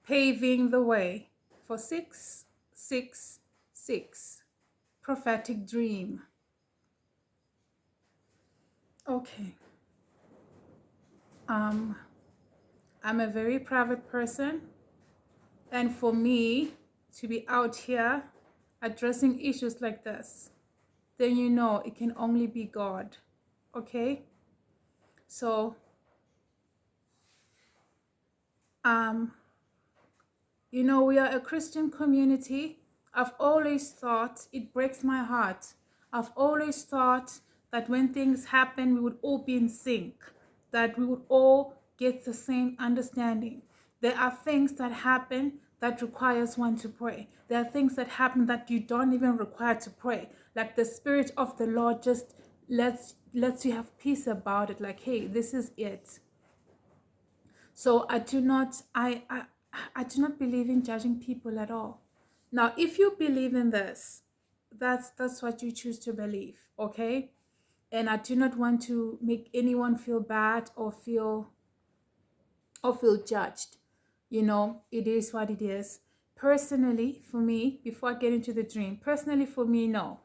Paving the way for 666. Prophetic dream. Okay. Um, I'm a very private person, and for me to be out here addressing issues like this, then you know it can only be God. Okay? So, um, we are a Christian community. I've always thought, it breaks my heart. I've always thought that when things happen, we would all be in sync, that we would all get the same understanding. There are things that happen that requires one to pray. There are things that happen that you don't even require to pray. Like the Spirit of the Lord just lets you have peace about it. Like, hey, this is it. So I do not believe in judging people at all. Now, if you believe in this, that's what you choose to believe, okay? And I do not want to make anyone feel bad or feel judged. It is what it is. Personally, for me, before I get into the dream, personally for me, no.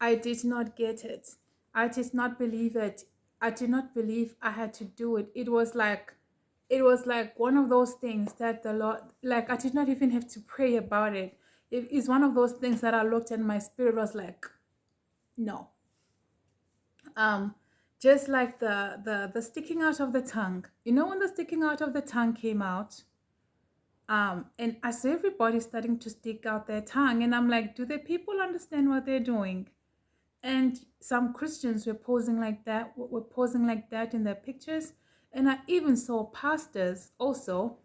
I did not get it. I did not believe it. I did not believe I had to do it. It was like one of those things that the Lord, like, I did not even have to pray about it. It is one of those things that I looked and my spirit was like, no. Um, just like the sticking out of the tongue. When the sticking out of the tongue came out, and I saw everybody starting to stick out their tongue, and I'm like, do the people understand what they're doing? And some Christians were posing like that in their pictures. And I even saw pastors also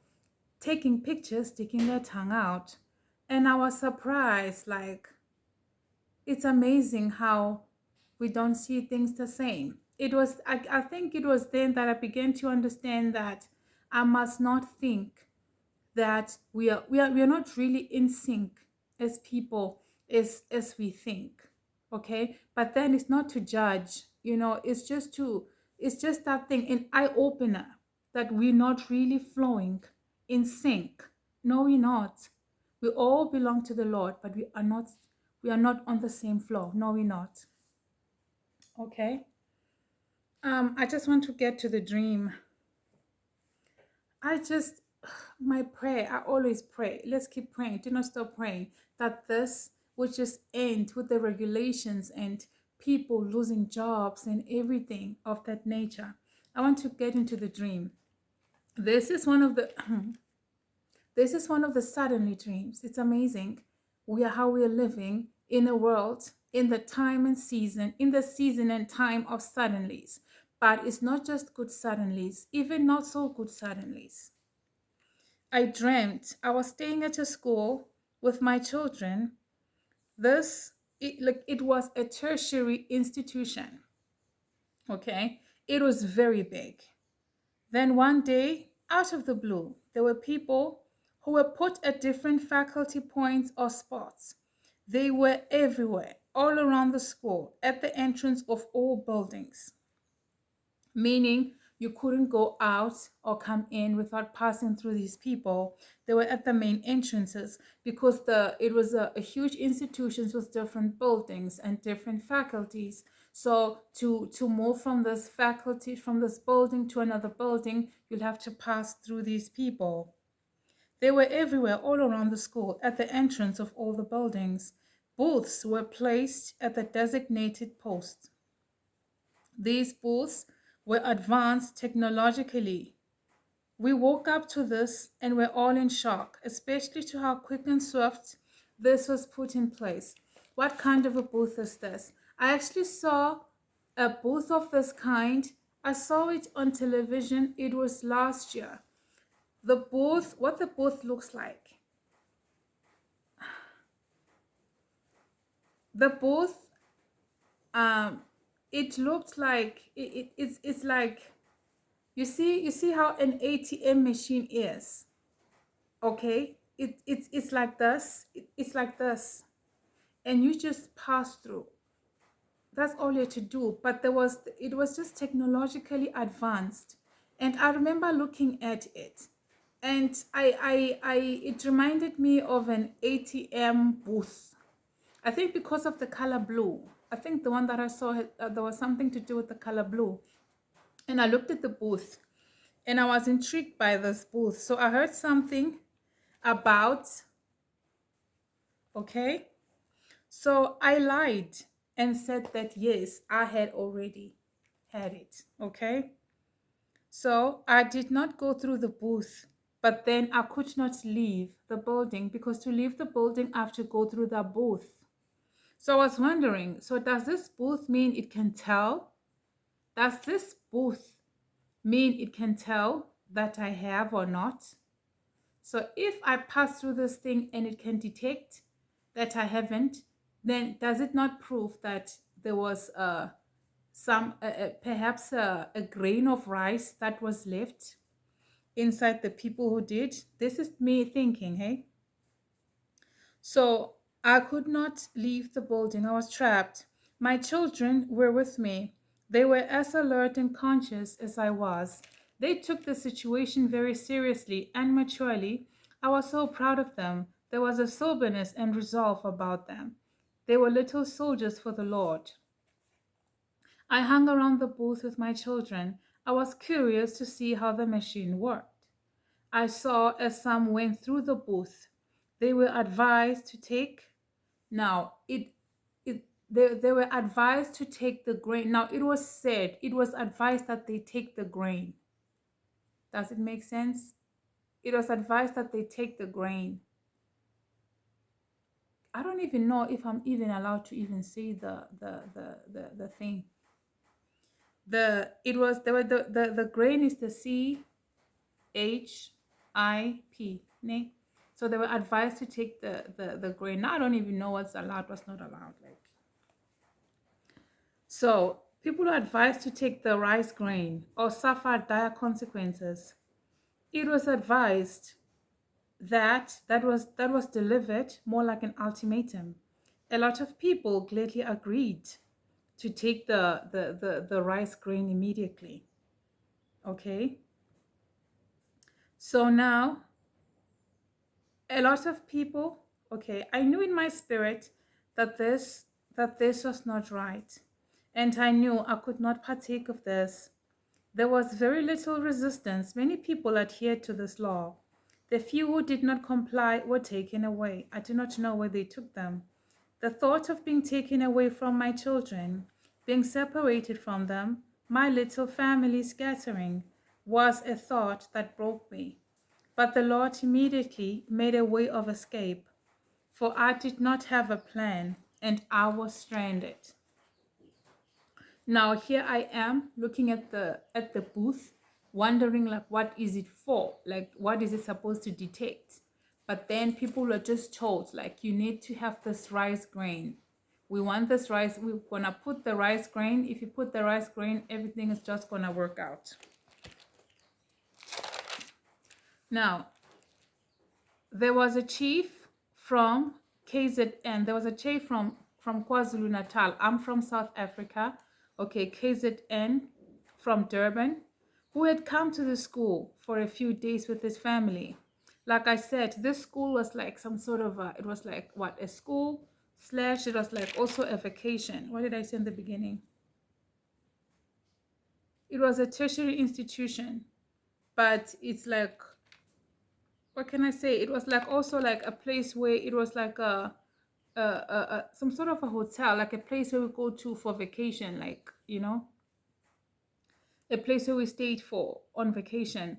taking pictures, sticking their tongue out. And I was surprised, like, it's amazing how we don't see things the same. I think it was then that I began to understand that I must not think that we are not really in sync as people as we think. Okay, but then it's not to judge, it's just that thing, an eye opener, that we're not really flowing in sync. No, we're not. We all belong to the Lord, but we are not on the same flow. No, we're not. Okay. I just want to get to the dream. I just, my prayer, I always pray. Let's keep praying. Do not stop praying that this would just end with the regulations and people losing jobs and everything of that nature. I want to get into the dream. This is one of the this is one of the suddenly dreams. It's amazing. How we are living in a world, in the time and season, in the season and time of suddenlies. But it's not just good suddenlies, even not so good suddenlies. I dreamt I was staying at a school with my children. It was a tertiary institution. Okay, it was very big. Then one day, out of the blue, there were people who were put at different faculty points or spots. They were everywhere, all around the school, at the entrance of all buildings, meaning you couldn't go out or come in without passing through these people. They were at the main entrances because it was a huge institutions with different buildings and different faculties. So to move from this building to another building, you'll have to pass through these people. They were everywhere, all around the school, at the entrance of all the buildings. Booths were placed at the designated posts. These booths were advanced technologically. We woke up to this and were all in shock, especially to how quick and swift this was put in place. What kind of a booth is this? I actually saw a booth of this kind. I saw it on television. It was last year. What the booth looks like. The booth, it looked like it's like, you see how an ATM machine is. Okay, it's like this. It's like this, and you just pass through. That's all you had to do. But it was just technologically advanced, and I remember looking at it, And it reminded me of an ATM booth. I think because of the color blue. I think the one that I saw, there was something to do with the color blue. And I looked at the booth and I was intrigued by this booth. So I heard something about, okay? So I lied and said that yes, I had already had it, okay? So I did not go through the booth, but then I could not leave the building because to leave the building, I have to go through the booth. So I was wondering, so does this booth mean it can tell? Does this booth mean it can tell that I have or not? So if I pass through this thing and it can detect that I haven't, then does it not prove that there was perhaps a grain of rice that was left inside the people who did? This is me thinking, hey? So I could not leave the building. I was trapped. My children were with me. They were as alert and conscious as I was. They took the situation very seriously and maturely. I was so proud of them. There was a soberness and resolve about them. They were little soldiers for the Lord. I hung around the booth with my children. I was curious to see how the machine worked. I saw as some went through the booth. They were advised to take now they were advised to take the grain. Now it was advised that they take the grain. Does it make sense? It was advised that they take the grain. I don't even know if I'm even allowed to even say the thing. The grain is the CHIP, ne? So they were advised to take the grain. Now I don't even know what's allowed, what's not allowed. Like, so people are advised to take the rice grain or suffer dire consequences. It was advised that was delivered more like an ultimatum. A lot of people gladly agreed to take the rice grain immediately. Okay. So now a lot of people, okay, I knew in my spirit that this was not right. And I knew I could not partake of this. There was very little resistance. Many people adhered to this law. The few who did not comply were taken away. I do not know where they took them. The thought of being taken away from my children, being separated from them, my little family scattering, was a thought that broke me. But the Lord immediately made a way of escape, for I did not have a plan and I was stranded. Now here I am looking at the booth, wondering like what is it for? Like what is it supposed to detect? But then people are just told like you need to have this rice grain. We want this rice, we're gonna put the rice grain. If you put the rice grain, everything is just gonna work out. Now, there was a chief from KZN. There was a chief from KwaZulu Natal. I'm from South Africa. Okay, KZN from Durban, who had come to the school for a few days with his family. Like I said, this school was like some sort of it was like what, a school slash it was like also a vacation. What did I say in the beginning? It was a tertiary institution, but it's like, what can I say? It was like also like a place where it was like some sort of a hotel, like a place where we go to for vacation, like, you know, a place where we stayed for on vacation.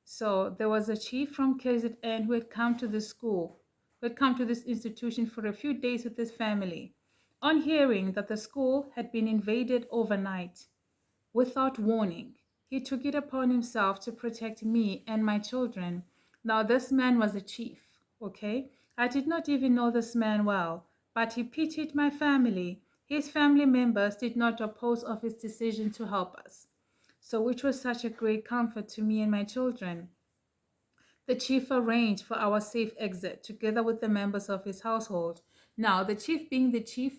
So there was a chief from KZN who had come to the school, who had come to this institution for a few days with his family. On hearing that the school had been invaded overnight, without warning, he took it upon himself to protect me and my children. Now, this man was a chief, okay? I did not even know this man well, but he pitied my family. His family members did not oppose of his decision to help us, so which was such a great comfort to me and my children. The chief arranged for our safe exit together with the members of his household. Now, the chief being the chief,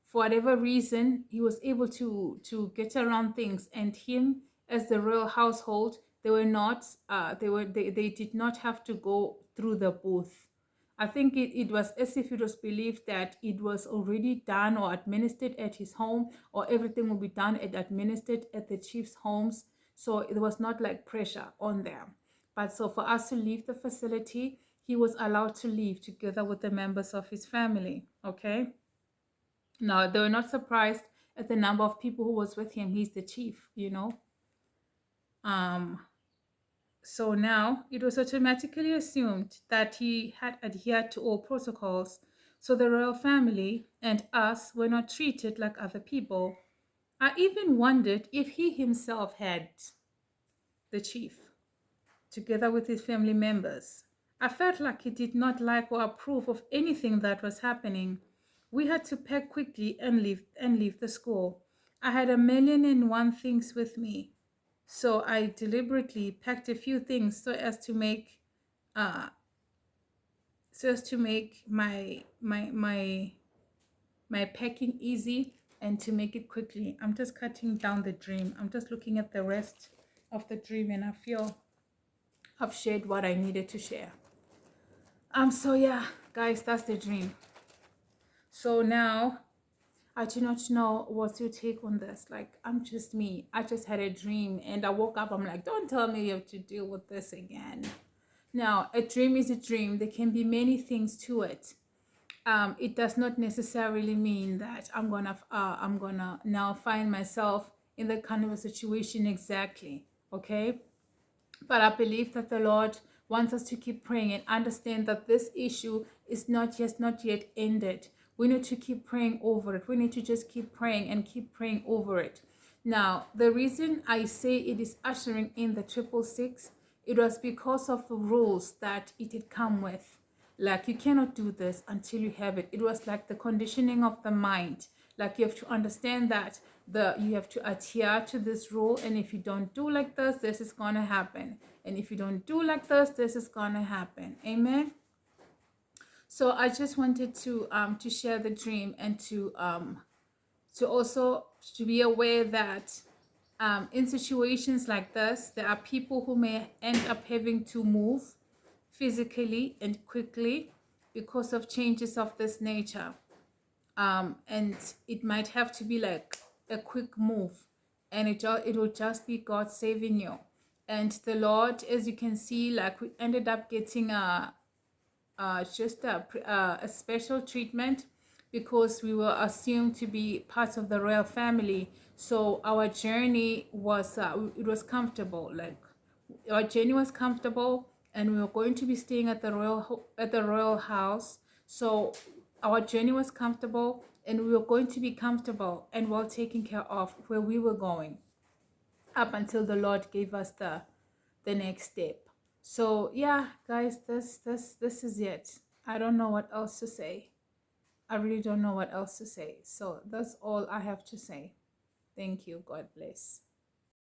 for whatever reason, he was able to get around things, and him as the royal household, They were not, they did not have to go through the booth. I think it was as if it was believed that it was already done or administered at his home, or everything will be done and administered at the chief's homes. So it was not like pressure on them. But so for us to leave the facility, he was allowed to leave together with the members of his family. Okay. Now they were not surprised at the number of people who was with him. He's the chief, you know. Um, so now it was automatically assumed that he had adhered to all protocols. So the royal family and us were not treated like other people. I even wondered if he himself had, the chief, together with his family members. I felt like he did not like or approve of anything that was happening. We had to pack quickly and leave the school. I had a million and one things with me. So I deliberately packed a few things uh so as to make my packing easy and to make it quickly. I'm just cutting down the dream. I'm just looking at the rest of the dream, and I feel I've shared what I needed to share. So yeah, guys, that's the dream. So now I do not know what's your take on this. Like, I'm just me. I just had a dream and I woke up. I'm like, don't tell me you have to deal with this again. Now, a dream is a dream. There can be many things to it. It does not necessarily mean that I'm gonna now find myself in that kind of a situation exactly. Okay, but I believe that the Lord wants us to keep praying and understand that this issue is not yet ended. We need to keep praying over it. We need to just keep praying and keep praying over it. Now, the reason I say it is ushering in the 666, it was because of the rules that it had come with. Like, you cannot do this until you have it. It was like the conditioning of the mind. Like, you have to understand that you have to adhere to this rule, and if you don't do like this is gonna happen, and if you don't do like this is gonna happen. Amen. So I just wanted to share the dream, and to also to be aware that in situations like this, there are people who may end up having to move physically and quickly because of changes of this nature. And it might have to be like a quick move, and it will just be God saving you. And the Lord, as you can see, like, we ended up getting a special treatment because we were assumed to be part of the royal family. So our journey was it was comfortable. Like, our journey was comfortable, and we were going to be staying at the royal house. So our journey was comfortable, and we were going to be comfortable and well taken care of where we were going, up until the Lord gave us the next step. So yeah, guys, this is it. I don't know what else to say. I really don't know what else to say. So that's all I have to say. Thank you. God bless.